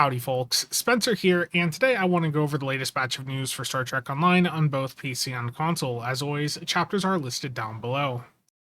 Howdy folks, Spencer here, and today I want to go over the latest batch of news for Star Trek Online on both PC and console. As always, chapters are listed down below.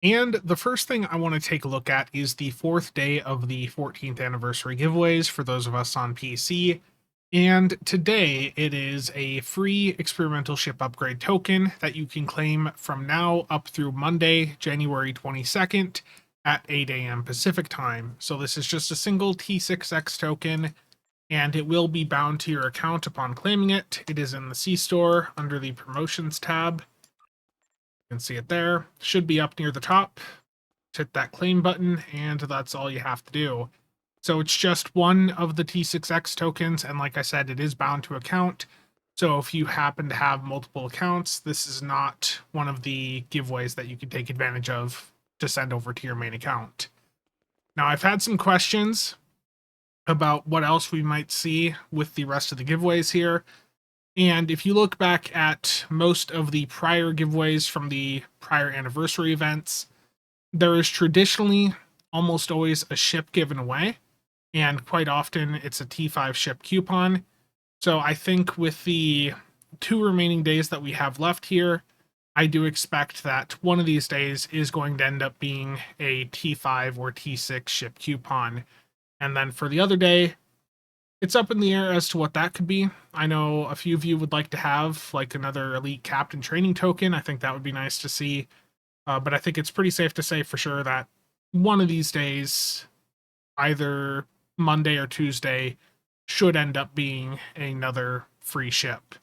And the first thing I want to take a look at is the fourth day of the 14th anniversary giveaways for those of us on PC. And today it is a free experimental ship upgrade token that you can claim from now up through Monday, January 22nd at 8 a.m. Pacific time. So this is just a single T6X token, and it will be bound to your account upon claiming it. It is in the C-Store under the Promotions tab. You can see it there. Should be up near the top. Hit that claim button, and that's all you have to do. So it's just one of the T6X tokens, and like I said, it is bound to account. So if you happen to have multiple accounts, this is not one of the giveaways that you can take advantage of to send over to your main account. Now, I've had some questions about what else we might see with the rest of the giveaways here. And if you look back at most of the prior giveaways from the prior anniversary events, there is traditionally almost always a ship given away, and quite often it's a T5 ship coupon. So I think with the 2 remaining days that we have left here, I do expect that one of these days is going to end up being a T5 or T6 ship coupon. And then for the other day, it's up in the air as to what that could be. I know a few of you would like to have like another elite captain training token. I think that would be nice to see. But I think it's pretty safe to say for sure that one of these days, either Monday or Tuesday, should end up being another free ship.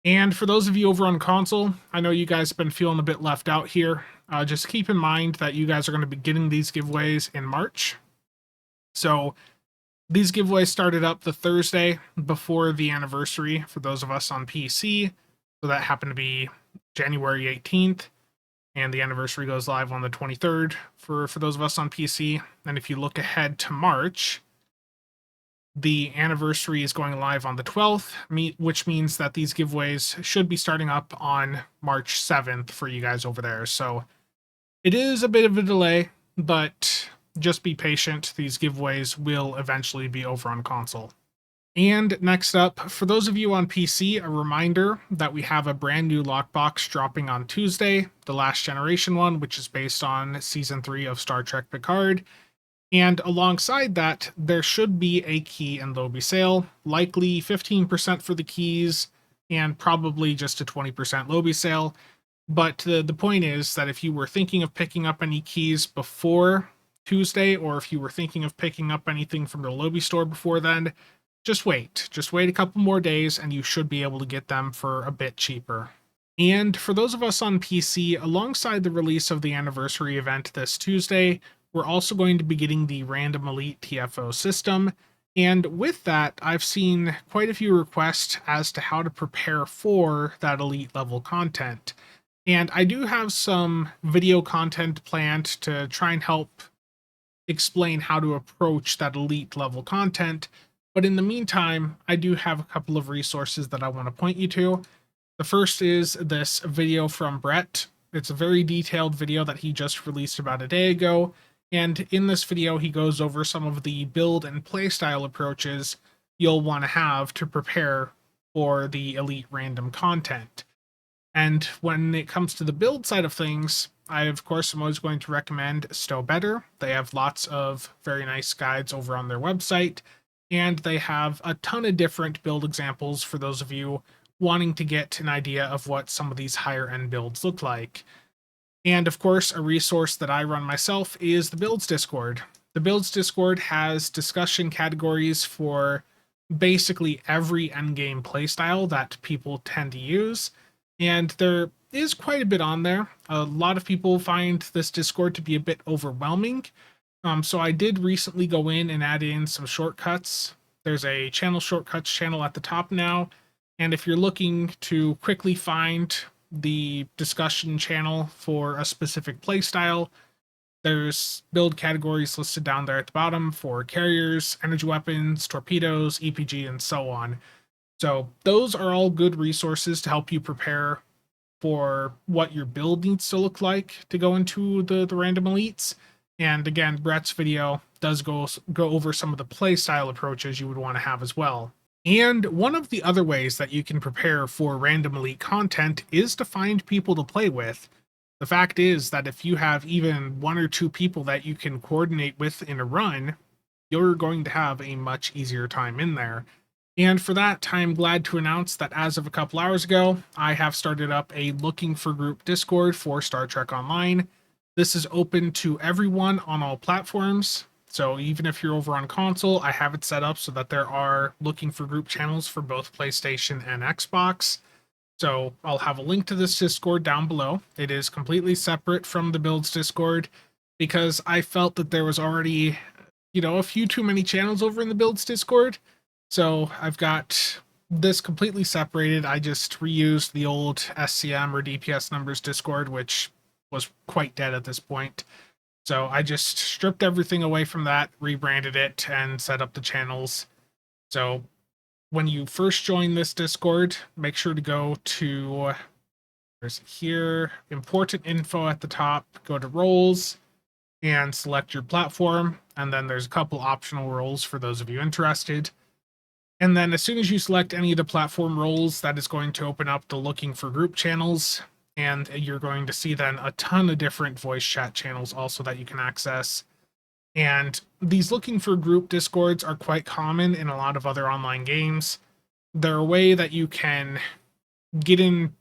And for those of you over on console, I know you guys have been feeling a bit left out here. Just keep in mind that you guys are going to be getting these giveaways in March. So these giveaways started up the Thursday before the anniversary for those of us on PC. So that happened to be January 18th. And the anniversary goes live on the 23rd for those of us on PC. And if you look ahead to March, the anniversary is going live on the 12th, which means that these giveaways should be starting up on March 7th for you guys over there. So it is a bit of a delay, but just be patient. These giveaways will eventually be over on console. And next up, for those of you on PC, a reminder that we have a brand new lockbox dropping on Tuesday, the Last Generation one, which is based on Season 3 of Star Trek Picard. And alongside that, there should be a key and Lobi sale, likely 15% for the keys and probably just a 20% Lobi sale. But the point is that if you were thinking of picking up any keys before Tuesday, or if you were thinking of picking up anything from the Lobi store before then, just wait a couple more days and you should be able to get them for a bit cheaper. And for those of us on PC, alongside the release of the anniversary event this Tuesday, we're also going to be getting the random elite TFO system. And with that, I've seen quite a few requests as to how to prepare for that elite level content. And I do have some video content planned to try and help explain how to approach that elite level content. But in the meantime, I do have a couple of resources that I want to point you to. The first is this video from Brett. It's a very detailed video that he just released about a day ago. And in this video, he goes over some of the build and playstyle approaches you'll want to have to prepare for the elite random content. And when it comes to the build side of things, I, of course, am always going to recommend STO Better. They have lots of very nice guides over on their website, and they have a ton of different build examples for those of you wanting to get an idea of what some of these higher end builds look like. And of course, a resource that I run myself is the Builds Discord. The Builds Discord has discussion categories for basically every endgame playstyle that people tend to use, and there is quite a bit on there. A lot of people find this Discord to be a bit overwhelming. So I did recently go in and add in some shortcuts. There's a channel shortcuts channel at the top now. And if you're looking to quickly find the discussion channel for a specific playstyle, there's build categories listed down there at the bottom for carriers, energy weapons, torpedoes, EPG, and so on. So those are all good resources to help you prepare for what your build needs to look like to go into the random elites. And again, Brett's video does go over some of the play style approaches you would want to have as well. And one of the other ways that you can prepare for random elite content is to find people to play with. The fact is that if you have even one or two people that you can coordinate with in a run, you're going to have a much easier time in there. And for that, I'm glad to announce that as of a couple hours ago, I have started up a Looking for Group Discord for Star Trek Online. This is open to everyone on all platforms. So even if you're over on console, I have it set up so that there are Looking for Group channels for both PlayStation and Xbox. So I'll have a link to this Discord down below. It is completely separate from the Builds Discord because I felt that there was already, a few too many channels over in the Builds Discord. So I've got this completely separated. I just reused the old SCM or DPS numbers Discord, which was quite dead at this point. So I just stripped everything away from that, rebranded it, and set up the channels. So when you first join this Discord, make sure to go to, there's here, important info at the top, go to roles, and select your platform. And then there's a couple optional roles for those of you interested. And then as soon as you select any of the platform roles, that is going to open up the Looking for Group channels. And you're going to see then a ton of different voice chat channels also that you can access. And these Looking for Group Discords are quite common in a lot of other online games. They're a way that you can get in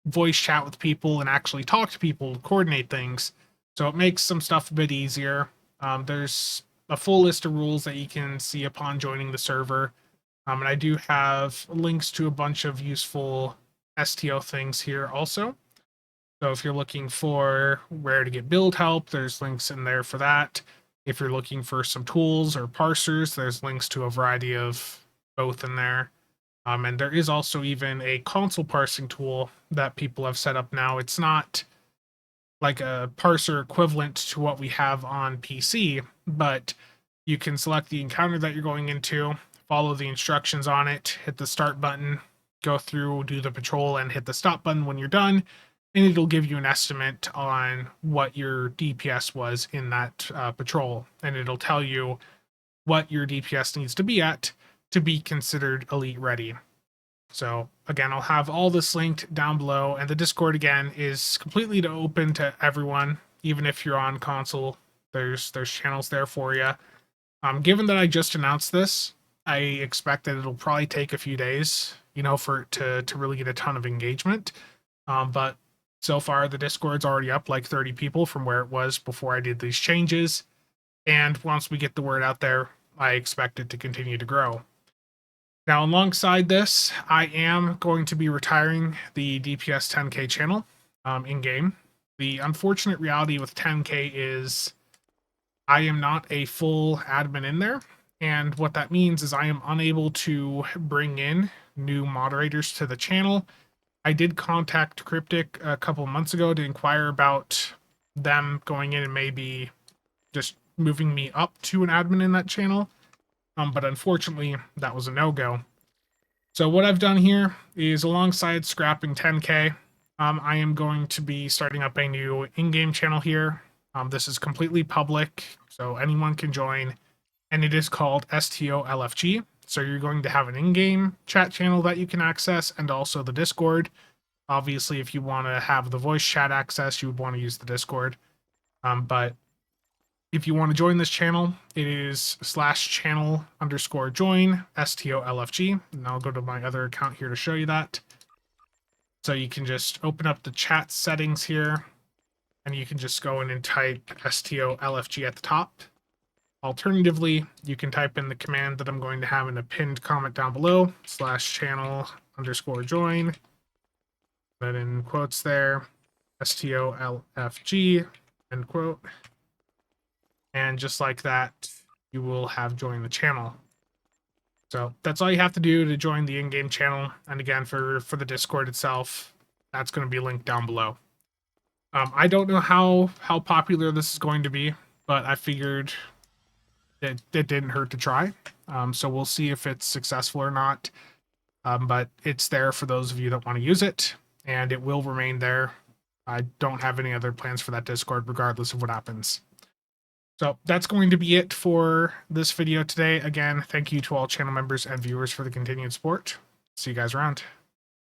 voice chat with people and actually talk to people, coordinate things. So it makes some stuff a bit easier. There's a full list of rules that you can see upon joining the server. And I do have links to a bunch of useful STO things here also. So if you're looking for where to get build help, there's links in there for that. If you're looking for some tools or parsers, there's links to a variety of both in there. And there is also even a console parsing tool that people have set up now. It's not like a parser equivalent to what we have on PC, but you can select the encounter that you're going into, follow the instructions on it, hit the start button, go through, do the patrol, and hit the stop button when you're done, and it'll give you an estimate on what your DPS was in that patrol, and it'll tell you what your DPS needs to be at to be considered elite ready. So again, I'll have all this linked down below, and the Discord again is completely open to everyone, even if you're on console. There's channels there for you. Given that I just announced this, I expect that it'll probably take a few days, for it to really get a ton of engagement. But so far, the Discord's already up like 30 people from where it was before I did these changes. And once we get the word out there, I expect it to continue to grow. Now, alongside this, I am going to be retiring the DPS 10K channel in-game. The unfortunate reality with 10K is I am not a full admin in there. And what that means is I am unable to bring in new moderators to the channel. I did contact Cryptic a couple months ago to inquire about them going in and maybe just moving me up to an admin in that channel. But unfortunately, that was a no-go. So what I've done here is, alongside scrapping 10K, I am going to be starting up a new in-game channel here. This is completely public, so anyone can join, and it is called STO LFG. So you're going to have an in-game chat channel that you can access, and also the Discord. Obviously, if you want to have the voice chat access, you would want to use the Discord. But if you want to join this channel, it is /channel_join STO-LFG. And I'll go to my other account here to show you that. So you can just open up the chat settings here, and you can just go in and type STO-LFG at the top. Alternatively, you can type in the command that I'm going to have in a pinned comment down below, /channel_join. Then in quotes there, STO-LFG, end quote. And just like that, you will have joined the channel. So that's all you have to do to join the in-game channel. And again, for the Discord itself, that's going to be linked down below. I don't know how popular this is going to be, but I figured it didn't hurt to try. So we'll see if it's successful or not. But it's there for those of you that want to use it, and it will remain there. I don't have any other plans for that Discord regardless of what happens. So that's going to be it for this video today. Again, thank you to all channel members and viewers for the continued support. See you guys around.